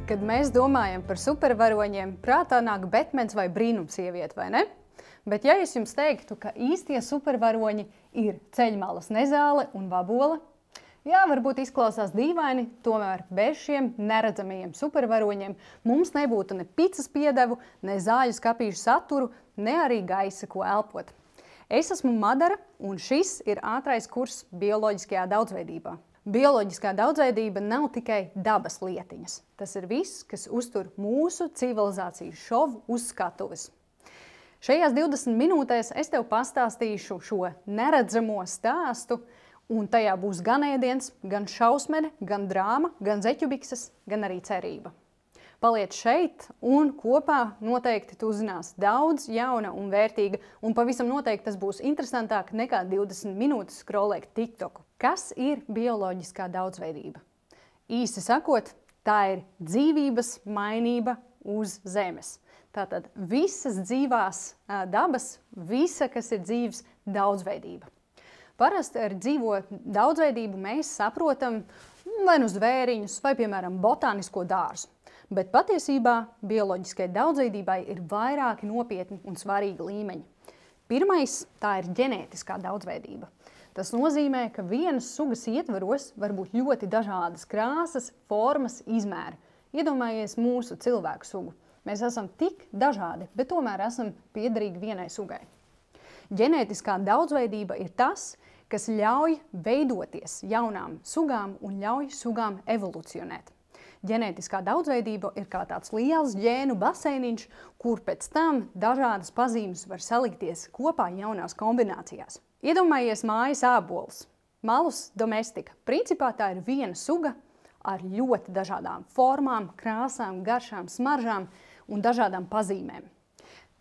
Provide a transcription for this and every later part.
Kad mēs domājam par supervaroņiem, prātā nāk Betmens vai brīnumsieviete, vai ne? Bet ja es jums teiktu, ka īstie supervaroņi ir ceļmalas nezāle un vabola, jā, varbūt izklausās dīvaini, tomēr bez šiem neredzamajiem supervaroņiem mums nebūtu ne picas piedevu, ne zāļu skapīšu saturu, ne arī gaisa, ko elpot. Es esmu Madara, un šis ir ātrais kurs bioloģiskajā daudzveidībā. Bioloģiskā daudzveidība nav tikai dabas lietiņas. Tas ir viss, kas uztur mūsu civilizācijas šovu uz skatuves. Šajās 20 minūtēs es tev pastāstīšu šo neredzamo stāstu, un tajā būs gan ēdiens, gan šausmene, gan drāma, gan zeķubikses, gan arī cerība. Paliec šeit, un kopā noteikti tu uzzināsi daudz jauna un vērtīga, un pavisam noteikti tas būs interesantāk nekā 20 minūtes skrolēt TikToku. Kas ir bioloģiskā daudzveidība? Īsi sakot, tā ir dzīvības mainība uz Zemes. Tātad visas dzīvās dabas, visa, kas ir dzīves, daudzveidība. Parasti ar dzīvo daudzveidību mēs saprotam vai nu zvēriņus, vai, piemēram, botānisko dārzu. Bet patiesībā bioloģiskai daudzveidībai ir vairāki nopietni un svarīgi līmeņi. Pirmais – tā ir ģenētiskā daudzveidība. Tas nozīmē, ka vienas sugas ietvaros var būt ļoti dažādas krāsas, formas, izmēri. Iedomājies mūsu cilvēku sugu. Mēs esam tik dažādi, bet tomēr esam piederīgi vienai sugai. Ģenētiskā daudzveidība ir tas, kas ļauj veidoties jaunām sugām un ļauj sugām evolucionēt. Ģenētiskā daudzveidība ir kā tāds liels ģēnu baseiniņš, kur pēc tam dažādas pazīmes var salikties kopā jaunās kombinācijās. Iedomājies mājas ābolus. Malus domestika. Principā tā ir viena suga ar ļoti dažādām formām, krāsām, garšām, smaržām un dažādām pazīmēm.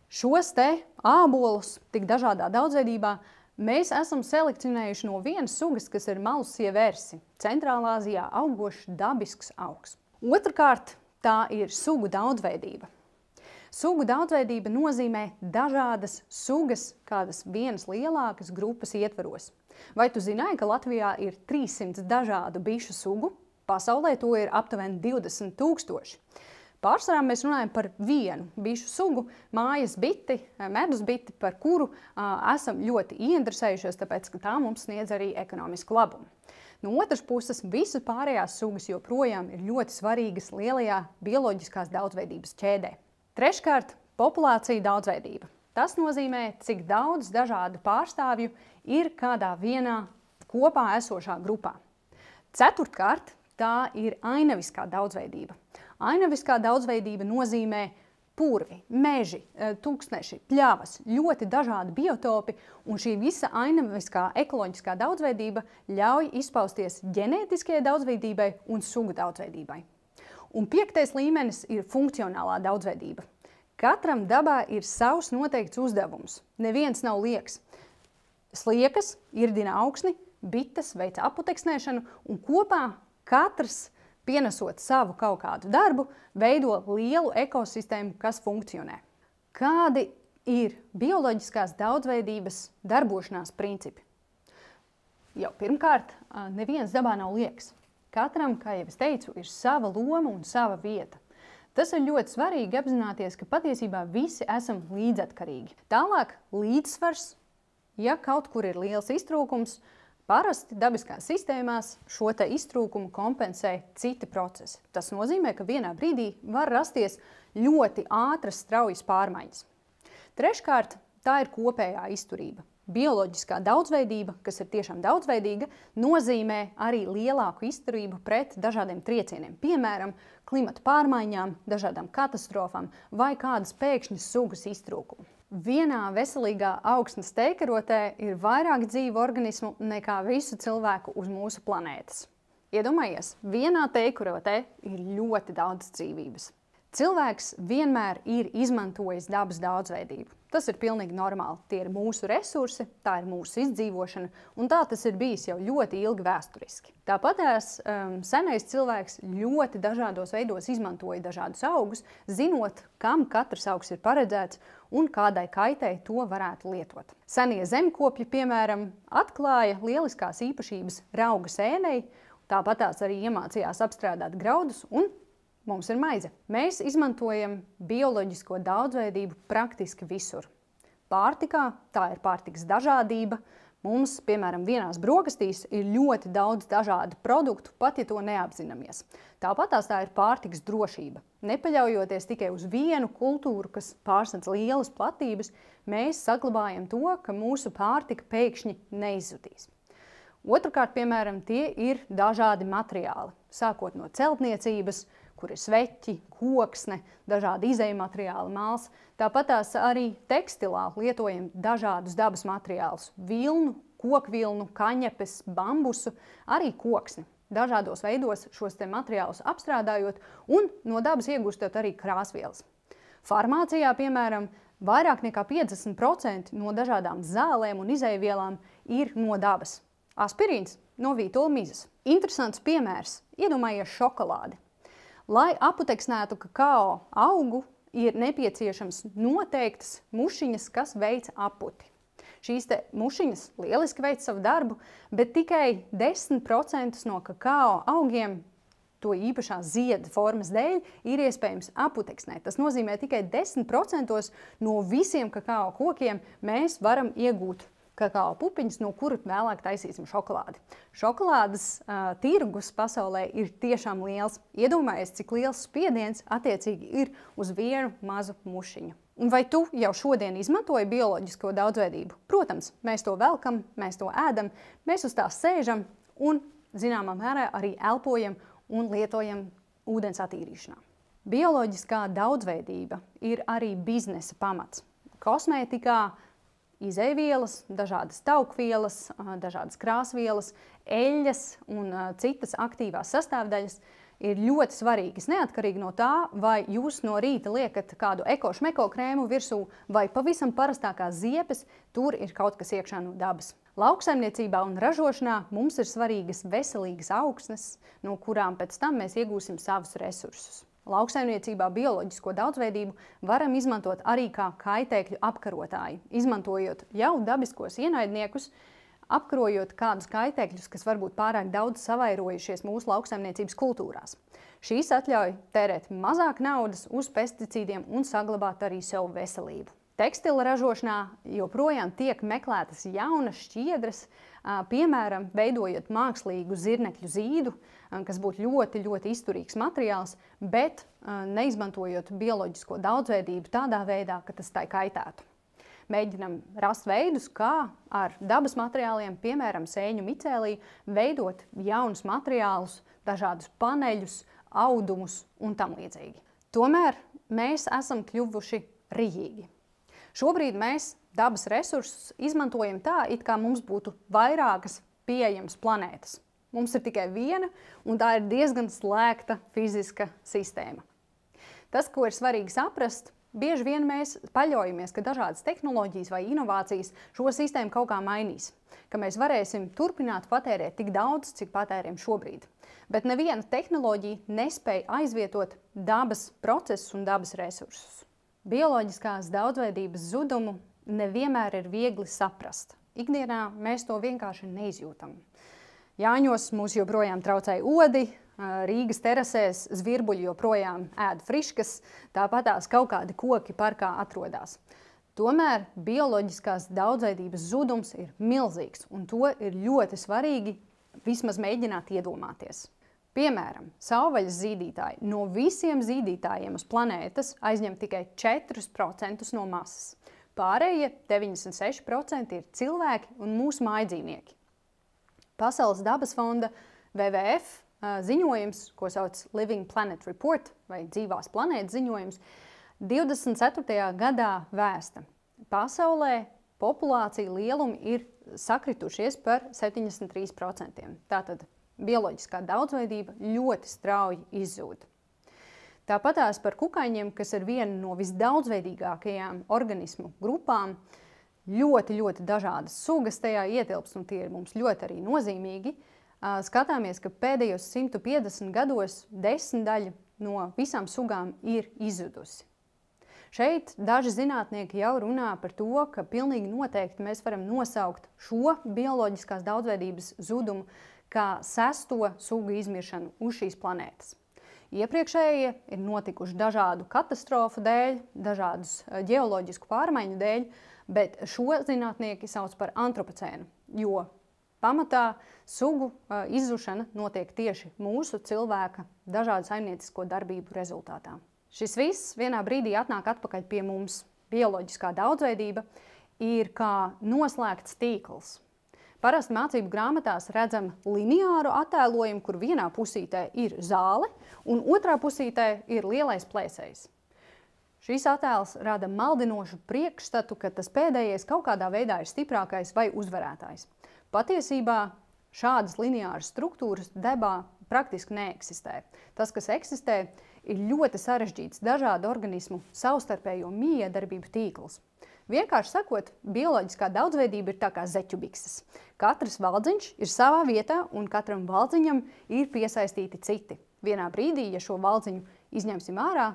Šos te ābolus tik dažādā daudzveidībā mēs esam selekcionējuši no vienas sugas, kas ir malus sievērsi. Centrālā Azijā augošs dabisks augs. Otrkārt, tā ir sugu daudzveidība. Sugu daudzveidība nozīmē dažādas sugas kādas vienas lielākas grupas ietvaros. Vai tu zināji, ka Latvijā ir 300 dažādu bišu sugu? Pasaulē to ir aptuveni 20 000. Pārsvarā mēs runājam par vienu bišu sugu, mājas biti, medus biti, par kuru esam ļoti ieinteresējušies, tāpēc, ka tā mums sniedz arī ekonomisku labumu. No otras puses, visas pārējās sugas joprojām ir ļoti svarīgas lielajā bioloģiskās daudzveidības ķēdē. Treškārt, populācija daudzveidība. Tas nozīmē, cik daudz dažādu pārstāvju ir kādā vienā kopā esošā grupā. Ceturtkārt, tā ir ainaviskā daudzveidība. Ainaviskā daudzveidība nozīmē purvi, meži, tūkstneši, pļavas, ļoti dažādi biotopi, un šī visa ainaviskā ekoloģiskā daudzveidība ļauj izpausties ģenētiskajai daudzveidībai un sugu daudzveidībai. Un 5. līmenis ir funkcionālā daudzveidība. Katram dabā ir savs noteikts uzdevums. Neviens nav lieks. Sliekas irdina augsni, bites veic aputeksnēšanu, un kopā katrs, pienesot savu kaut kādu darbu, veido lielu ekosistēmu, kas funkcionē. Kādi ir bioloģiskās daudzveidības darbošanās principi? Jau pirmkārt, neviens dabā nav lieks. Katram, kā jau es teicu, ir sava loma un sava vieta. Tas ir ļoti svarīgi apzināties, ka patiesībā visi esam līdzatkarīgi. Tālāk līdzsvars, ja kaut kur ir liels iztrūkums, parasti dabiskās sistēmās šo te iztrūkumu kompensē citi procesi. Tas nozīmē, ka vienā brīdī var rasties ļoti ātras, straujas pārmaiņas. Treškārt, tā ir kopējā izturība. Bioloģiskā daudzveidība, kas ir tiešām daudzveidīga, nozīmē arī lielāku izturību pret dažādiem triecieniem, piemēram, klimata pārmaiņām, dažādām katastrofām vai kādas pēkšņas sugas iztrūkumu. Vienā veselīgā augsnes teikarotē ir vairāk dzīvu organismu nekā visu cilvēku uz mūsu planētas. Iedomājies, vienā teikarotē ir ļoti daudz dzīvības. Cilvēks vienmēr ir izmantojis dabas daudzveidību. Tas ir pilnīgi normāli. Tie ir mūsu resursi, tā ir mūsu izdzīvošana, un tā tas ir bijis jau ļoti ilgi vēsturiski. Tāpatās senais cilvēks ļoti dažādos veidos izmantoja dažādus augus, zinot, kam katrs augs ir paredzēts un kādai kaitei to varētu lietot. Senie zemkopļi, piemēram, atklāja lieliskās īpašības rauga sēnei, tāpatās arī iemācījās apstrādāt graudus un mums ir maize. Mēs izmantojam bioloģisko daudzveidību praktiski visur. Pārtikā tā ir pārtikas dažādība. Mums, piemēram, vienās brokastīs ir ļoti daudz dažādu produktu, pat ja to neapzināmies. Tāpat tā ir pārtikas drošība. Nepaļaujoties tikai uz vienu kultūru, kas pārsniedz lielas platības, mēs saglabājam to, ka mūsu pārtika pēkšņi neizzudīs. Otrkārt, piemēram, tie ir dažādi materiāli, sākot no celtniecības, kur ir sveķi, koksne, dažādi izejmateriāli, māls. Tāpat arī tekstilā lietojam dažādus dabas materiālus – vilnu, kokvilnu, kaņepes, bambusu, arī koksni. Dažādos veidos šos materiālus apstrādājot un no dabas iegūstot arī krāsvielas. Farmācijā, piemēram, vairāk nekā 50% no dažādām zālēm un izejvielām ir no dabas. Aspirīns no vītola mizas. Interesants piemērs – iedomājies šokolādi. Lai aputeksnētu kakao augu, ir nepieciešams noteiktas mušiņas, kas veic aputi. Šīs mušiņas lieliski veic savu darbu, bet tikai 10% no kakao augiem, to īpašā zieda formas dēļ, ir iespējams aputeksnēt. Tas nozīmē, tikai 10% no visiem kakao kokiem mēs varam iegūt kakao pupiņas, no kuru vēlāk taisīsim šokolādi. Šokolādes tirgus pasaulē ir tiešām liels. Iedomājies, cik liels spiediens attiecīgi ir uz vienu mazu mušiņu. Un vai tu jau šodien izmantoji bioloģisko daudzveidību? Protams, mēs to velkam, mēs to ēdam, mēs uz tās sēžam un zināmā mērā arī elpojam un lietojam ūdens attīrīšanā. Bioloģiskā daudzveidība ir arī biznesa pamats. Kosmētikā izejvielas, dažādas taukvielas, dažādas krāsvielas, eļļas un citas aktīvās sastāvdaļas ir ļoti svarīgas, neatkarīgi no tā, vai jūs no rīta liekat kādu eko-šmeko krēmu virsū vai pavisam parastākās ziepes, tur ir kaut kas iekšā no dabas. Lauksaimniecībā un ražošanā mums ir svarīgas veselīgas augsnes, no kurām pēc tam mēs iegūsim savus resursus. Lauksaimniecībā bioloģisko daudzveidību varam izmantot arī kā kaitēkļu apkarotāju, izmantojot jau dabiskos ienaidniekus, apkarojot kādus kaitēkļus, kas varbūt pārāk daudz savairojušies mūsu lauksaimniecības kultūrās. Šīs atļauj tērēt mazāk naudas uz pesticīdiem un saglabāt arī savu veselību. Tekstila ražošanā joprojām tiek meklētas jaunas šķiedras, piemēram, veidojot mākslīgu zirnekļu zīdu, kas būtu ļoti, ļoti izturīgs materiāls, bet neizmantojot bioloģisko daudzveidību tādā veidā, ka tas tai kaitētu. Mēģinam rast veidus, kā ar dabas materiāliem, piemēram, sēņu micēlī, veidot jaunus materiālus, dažādus paneļus, audumus un tam līdzīgi. Tomēr mēs esam kļuvuši rijīgi. Šobrīd mēs dabas resursus izmantojam tā, it kā mums būtu vairākas pieejamas planētas. Mums ir tikai viena, un tā ir diezgan slēgta fiziska sistēma. Tas, ko ir svarīgi saprast, bieži vien mēs paļaujamies, ka dažādas tehnoloģijas vai inovācijas šo sistēmu kaut kā mainīs, ka mēs varēsim turpināt patērēt tik daudz, cik patērējam šobrīd. Bet neviena tehnoloģija nespēja aizvietot dabas procesus un dabas resursus. Bioloģiskās daudzveidības zudumu nevienmēr ir viegli saprast. Ikdienā mēs to vienkārši neizjūtam. Jāņos mūs joprojām traucē odi, Rīgas terasēs zvirbuļi joprojām ēd friškas, tāpatās kaut kādi koki parkā atrodas. Tomēr bioloģiskās daudzveidības zudums ir milzīgs, un to ir ļoti svarīgi vismaz mēģināt iedomāties. Piemēram, savvaļas zīdītāji no visiem zīdītājiem uz planētas aizņem tikai 4% no masas. Pārējie 96% ir cilvēki un mūsu mājdzīvnieki. Pasaules dabas fonda WWF ziņojums, ko sauc Living Planet Report vai dzīvās planētas ziņojums, 24. gadā vēsta. Pasaulē populācija lielumi ir sakritušies par 73%. Tātad bioloģiskā daudzveidība ļoti strauji izzūd. Tāpatās par kukaiņiem, kas ir viena no visdaudzveidīgākajām organismu grupām, ļoti, ļoti dažādas sugas tajā ietilpst, un tie ir mums ļoti arī nozīmīgi. Skatāmies, ka pēdējos 150 gados 10% no visām sugām ir izzudusi. Šeit daži zinātnieki jau runā par to, ka pilnīgi noteikti mēs varam nosaukt šo bioloģiskās daudzveidības zudumu kā 6. sugu izmiršanu uz šīs planētas. Iepriekšējie ir notikuši dažādu katastrofu dēļ, dažādus ģeoloģisku pārmaiņu dēļ, bet šo zinātnieki sauc par antropocēnu, jo pamatā sugu izzušana notiek tieši mūsu cilvēka dažādu saimniecisko darbību rezultātā. Šis viss vienā brīdī atnāk atpakaļ pie mums. Bioloģiskā daudzveidība ir kā noslēgts tīkls. Parasti mācību grāmatās redzam lineāru attēlojumu, kur vienā pusītē ir zāle un otrā pusītē ir lielais plēsējs. Šīs attēls rada maldinošu priekšstatu, ka tas pēdējais kaut kādā veidā ir stiprākais vai uzvarētājs. Patiesībā šādas lineāras struktūras dabā praktiski neeksistē. Tas, kas eksistē, ir ļoti sarežģīts dažādu organismu savstarpējo miedarbību tīkls. Vienkārši sakot, bioloģiskā daudzveidība ir tā kā zeķubikses. Katrs valdziņš ir savā vietā un katram valdziņam ir piesaistīti citi. Vienā brīdī, ja šo valdziņu izņemsim ārā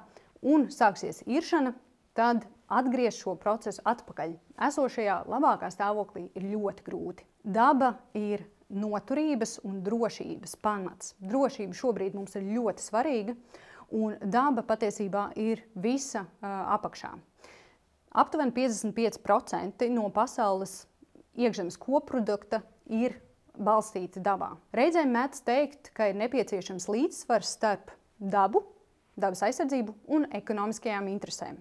un sāksies iršana, tad atgriezt šo procesu atpakaļ esošajā labākā stāvoklī ir ļoti grūti. Daba ir noturības un drošības pamats. Drošība šobrīd mums ir ļoti svarīga, un daba patiesībā ir visa apakšā. Aptuveni 55% no pasaules iekšzemes koprodukta ir balstīti dabā. Reizēm mēdz teikt, ka ir nepieciešams līdzsvars starp dabu, dabas aizsardzību un ekonomiskajām interesēm.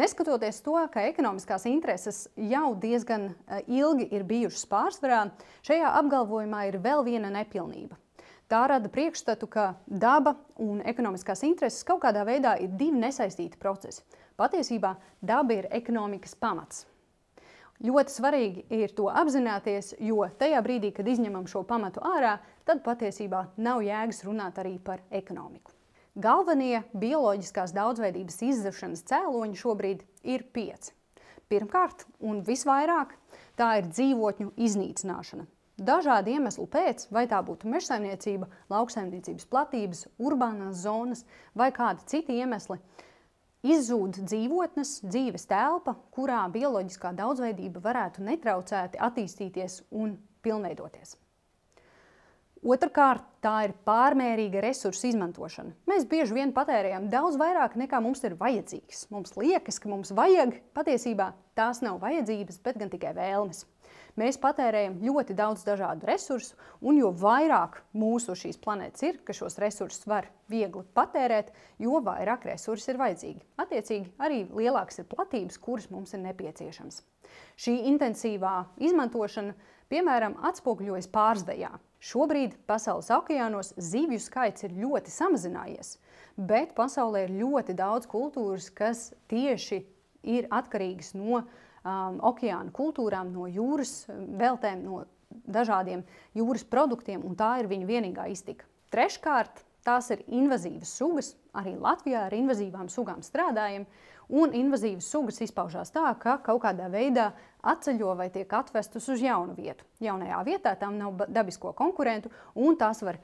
Neskatoties to, ka ekonomiskās intereses jau diezgan ilgi ir bijušas pārsvarā, šajā apgalvojumā ir vēl viena nepilnība. Tā rada priekšstatu, ka daba un ekonomiskās intereses kaut kādā veidā ir divi nesaistīti procesi. Patiesībā daba ir ekonomikas pamats. Ļoti svarīgi ir to apzināties, jo tajā brīdī, kad izņemam šo pamatu ārā, tad patiesībā nav jēgas runāt arī par ekonomiku. Galvenie bioloģiskās daudzveidības izzušanas cēloņi šobrīd ir 5. Pirmkārt, un visvairāk, tā ir dzīvotņu iznīcināšana. Dažādu iemeslu pēc, vai tā būtu mežsaimniecība, lauksaimniecības platības, urbānās zonas vai kādi citi iemesli, izzūd dzīvotnes, dzīves telpa, kurā bioloģiskā daudzveidība varētu netraucēti attīstīties un pilnveidoties. Otrkārt, tā ir pārmērīga resursu izmantošana. Mēs bieži vien patērējam daudz vairāk nekā mums ir vajadzīgs. Mums liekas, ka mums vajag, patiesībā tās nav vajadzības, bet gan tikai vēlmes. Mēs patērējam ļoti daudz dažādu resursu, un jo vairāk mūsu šīs planētas ir, ka šos resursus var viegli patērēt, jo vairāk resursi ir vajadzīgi. Attiecīgi, arī lielākas ir platības, kuras mums ir nepieciešams. Šī intensīvā izmantošana, piemēram, atspoguļojas pārzvejā. Šobrīd pasaules okeānos zivju skaits ir ļoti samazinājies, bet pasaulē ir ļoti daudz kultūras, kas tieši ir atkarīgas no okeāna kultūrām, no jūras veltēm, no dažādiem jūras produktiem, un tā ir viņa vienīgā iztika. Treškārt, tās ir invazīvas sugas. Arī Latvijā ar invazīvām sugām strādājam, un invazīvas sugas izpaužās tā, ka kaut kādā veidā atceļo vai tiek atvestas uz jaunu vietu. Jaunajā vietā tām nav dabisko konkurentu, un tās var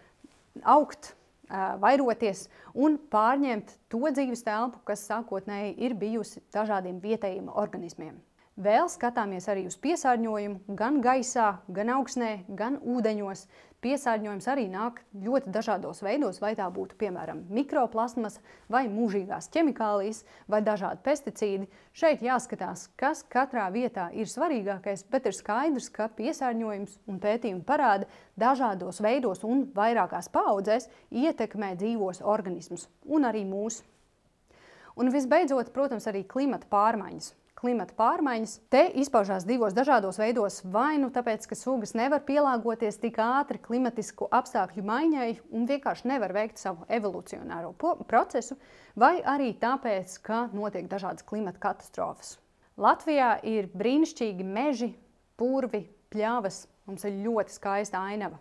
augt, vairoties un pārņemt to dzīves telpu, kas sākotnēji ir bijusi dažādiem vietējiem organismiem. Vēl skatāmies arī uz piesārņojumu gan gaisā, gan augsnē, gan ūdeņos. Piesārņojums arī nāk ļoti dažādos veidos, vai tā būtu, piemēram, mikroplastmasa vai mūžīgās ķemikālijas vai dažādi pesticīdi. Šeit jāskatās, kas katrā vietā ir svarīgākais, bet ir skaidrs, ka piesārņojums un pētījumi parāda dažādos veidos un vairākās paaudzēs ietekmē dzīvos organismus un arī mūs. Un visbeidzot, protams, arī klimata pārmaiņas. Klimata pārmaiņas te izpaužās divos dažādos veidos, vai nu tāpēc, ka sugas nevar pielāgoties tik ātri klimatisku apstākļu maiņai un vienkārši nevar veikt savu evolucionāro procesu, vai arī tāpēc, ka notiek dažādas klimata katastrofas. Latvijā ir brīnišķīgi meži, purvi, pļavas, mums ir ļoti skaista ainava.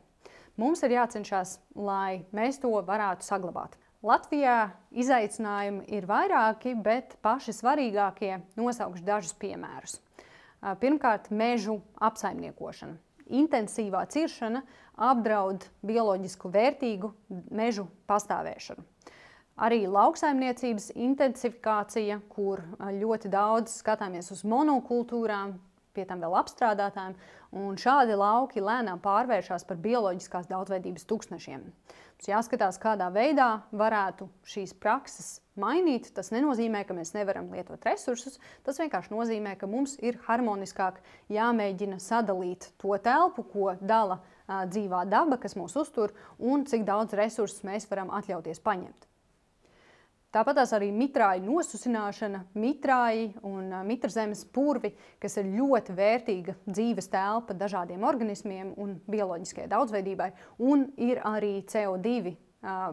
Mums ir jācenšas, lai mēs to varētu saglabāt. Latvijā izaicinājumi ir vairāki, bet paši svarīgākie nosaukšu dažus piemērus. Pirmkārt, mežu apsaimniekošana. Intensīvā ciršana apdraud bioloģisku vērtīgu mežu pastāvēšanu. Arī lauksaimniecības intensifikācija, kur ļoti daudz skatāmies uz monokultūrām, pie tam vēl apstrādātājiem, Un šādi lauki lēnām pārvēršas par bioloģiskās daudzveidības tūkstnešiem. Mums jāskatās, kādā veidā varētu šīs prakses mainīt. Tas nenozīmē, ka mēs nevaram lietot resursus. Tas vienkārši nozīmē, ka mums ir harmoniskāk jāmēģina sadalīt to telpu, ko dala dzīvā daba, kas mūs uztur, un cik daudz resursus mēs varam atļauties paņemt. Tāpatās arī mitrāju nosusināšana, mitrāji un mitrazemes purvi, kas ir ļoti vērtīga dzīves telpa dažādiem organismiem un bioloģiskajai daudzveidībai, un ir arī CO2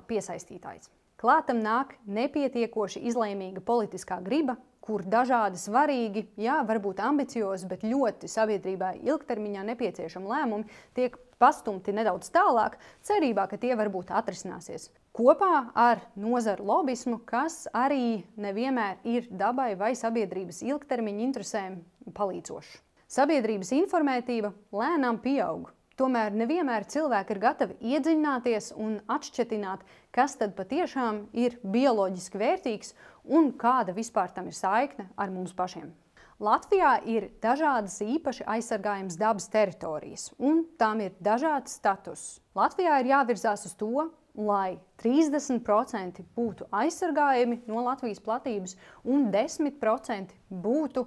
piesaistītājs. Klātam nāk nepietiekoši izlēmīga politiskā griba, kur dažādi svarīgi, varbūt ambiciozi, bet ļoti sabiedrībai ilgtermiņā nepieciešami lēmumi tiek pastumti nedaudz tālāk, cerībā, ka tie varbūt atrisināsies. Kopā ar nozaru lobismu, kas arī nevienmēr ir dabai vai sabiedrības ilgtermiņa interesēm palīdzošs. Sabiedrības informētība lēnām pieaug. Tomēr nevienmēr cilvēki ir gatavi iedziļināties un atšķetināt, kas tad patiešām ir bioloģiski vērtīgs un kāda vispār tam ir saikne ar mums pašiem. Latvijā ir dažādas īpaši aizsargājamas dabas teritorijas, un tām ir dažāds status. Latvijā ir jāvirzās uz to, lai 30% būtu aizsargājami no Latvijas platības un 10% būtu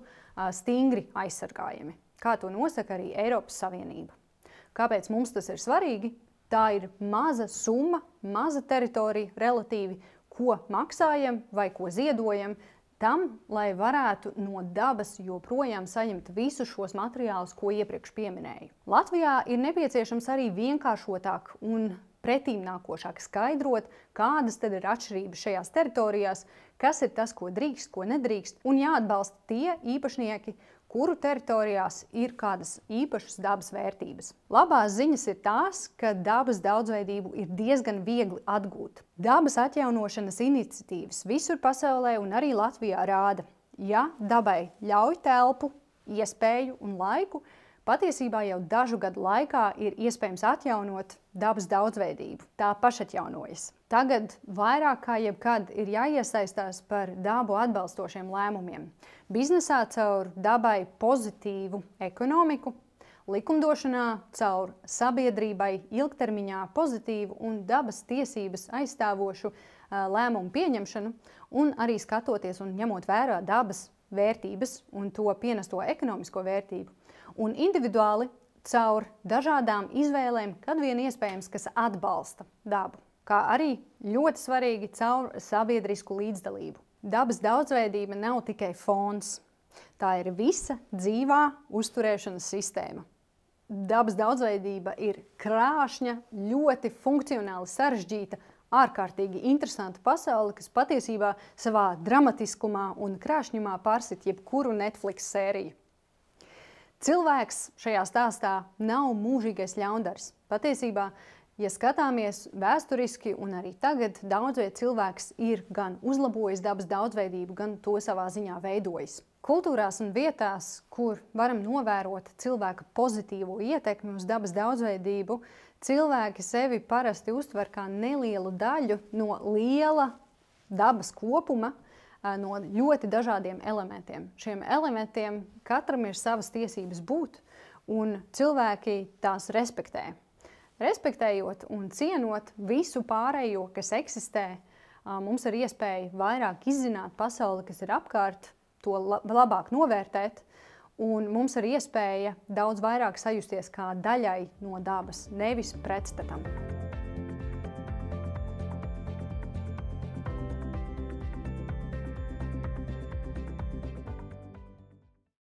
stingri aizsargājami, kā to nosaka arī Eiropas Savienība. Kāpēc mums tas ir svarīgi? Tā ir maza summa, maza teritorija relatīvi, ko maksājam vai ko ziedojam tam, lai varētu no dabas joprojām saņemt visus šos materiālus, ko iepriekš pieminēju. Latvijā ir nepieciešams arī vienkāršotāk un pretīmnākošāk skaidrot, kādas tad ir atšķirības šajās teritorijās, kas ir tas, ko drīkst, ko nedrīkst, un jāatbalsta tie īpašnieki, kuru teritorijās ir kādas īpašas dabas vērtības. Labās ziņas ir tās, ka dabas daudzveidību ir diezgan viegli atgūt. Dabas atjaunošanas iniciatīvas visur pasaulē un arī Latvijā rāda, ja dabai ļauj telpu, iespēju un laiku, patiesībā jau dažu gadu laikā ir iespējams atjaunot dabas daudzveidību. Tā pašatjaunojas. Tagad vairāk kā jebkad ir jāiesaistās par dabu atbalstošiem lēmumiem. Biznesā caur dabai pozitīvu ekonomiku, likumdošanā caur sabiedrībai ilgtermiņā pozitīvu un dabas tiesības aizstāvošu lēmumu pieņemšanu, un arī skatoties un ņemot vērā dabas vērtības un to pienesto ekonomisko vērtību. Un individuāli caur dažādām izvēlēm, kad vien iespējams, kas atbalsta dabu. Kā arī ļoti svarīgi caur sabiedrisku līdzdalību. Dabas daudzveidība nav tikai fons. Tā ir visa dzīvā uzturēšanas sistēma. Dabas daudzveidība ir krāšņa, ļoti funkcionāli sarežģīta, ārkārtīgi interesanta pasaule, kas patiesībā savā dramatiskumā un krāšņumā pārsit jebkuru Netflix sēriju. Cilvēks šajā stāstā nav mūžīgais ļaundars. Patiesībā, ja skatāmies vēsturiski un arī tagad, daudzviet cilvēks ir gan uzlabojis dabas daudzveidību, gan to savā ziņā veidojis. Kultūrās un vietās, kur varam novērot cilvēka pozitīvo ietekmi uz dabas daudzveidību, cilvēki sevi parasti uztver kā nelielu daļu no liela dabas kopuma, no ļoti dažādiem elementiem. Šiem elementiem katram ir savas tiesības būt, un cilvēki tās respektē. Respektējot un cienot visu pārējo, kas eksistē, mums ir iespēja vairāk izzināt pasauli, kas ir apkārt, to labāk novērtēt, un mums ir iespēja daudz vairāk sajusties kā daļai no dabas, nevis pretstatam.